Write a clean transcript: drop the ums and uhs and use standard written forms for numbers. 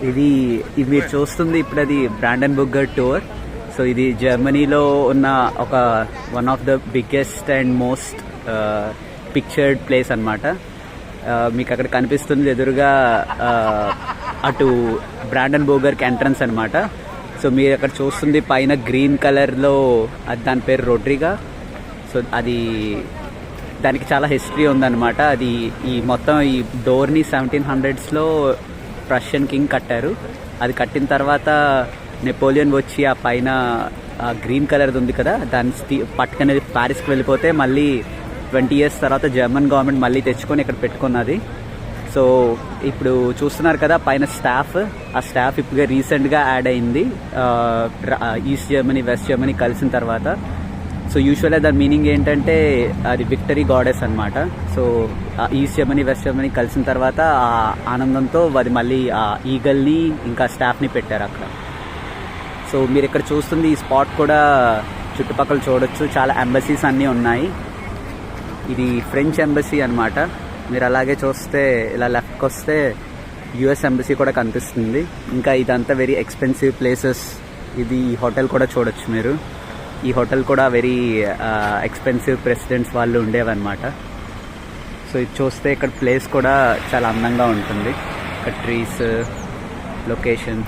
ఇది మీరు చూస్తుంది ఇప్పుడు అది బ్రాండెన్బుర్గర్ టూర్. సో ఇది జర్మనీలో ఉన్న ఒక one of the biggest and most pictured place అనమాట. మీకు అక్కడ కనిపిస్తుంది ఎదురుగా అటు బ్రాండెన్బుర్గర్కి ఎంట్రన్స్ అనమాట. సో మీరు అక్కడ చూస్తుంది పైన గ్రీన్ కలర్లో దాని పేరు రోడ్రిగా. సో అది దానికి చాలా హిస్టరీ ఉందన్నమాట. అది ఈ మొత్తం ఈ డోర్ని 1700s ప్రషియన్ కింగ్ కట్టారు. అది కట్టిన తర్వాత నెపోలియన్ వచ్చి ఆ పైన గ్రీన్ కలర్ ఉంది కదా దాన్ని పట్టుకుని ప్యారిస్కి వెళ్ళిపోతే మళ్ళీ 20 years తర్వాత జర్మన్ గవర్నమెంట్ మళ్ళీ తెచ్చుకొని ఇక్కడ పెట్టుకున్నది. సో ఇప్పుడు చూస్తున్నారు కదా పైన స్టాఫ్, ఆ స్టాఫ్ ఇప్పుడు రీసెంట్గా యాడ్ అయింది ఈస్ట్ జర్మనీ వెస్ట్ జర్మనీ కలిసిన తర్వాత. సో యూజువల్గా దాని మీనింగ్ ఏంటంటే అది విక్టరీ గాడెస్ అనమాట. So east Germany west Germany కలిసిన తర్వాత ఆ ఆనందంతో అది మళ్ళీ ఆ ఈగల్ని ఇంకా స్టాఫ్ని పెట్టారు అక్కడ. సో మీరు ఇక్కడ చూస్తుంది ఈ స్పాట్ కూడా చుట్టుపక్కల చూడొచ్చు, చాలా ఎంబసీస్ అన్నీ ఉన్నాయి. ఇది ఫ్రెంచ్ ఎంబసీ అనమాట. మీరు అలాగే చూస్తే ఇలా లెఫ్ట్కి వస్తే యుఎస్ ఎంబసీ కూడా కనిపిస్తుంది. ఇంకా ఇదంతా వెరీ ఎక్స్పెన్సివ్ ప్లేసెస్. ఇది హోటల్ కూడా చూడొచ్చు మీరు. ఈ హోటల్ కూడా వెరీ ఎక్స్పెన్సివ్ ప్రెసిడెంట్స్ వాళ్ళు ఉండేవన్నమాట. సో ఇది చూస్తే ఇక్కడ ప్లేస్ కూడా చాలా అందంగా ఉంటుంది. ఇక్కడ ట్రీస్, లొకేషన్.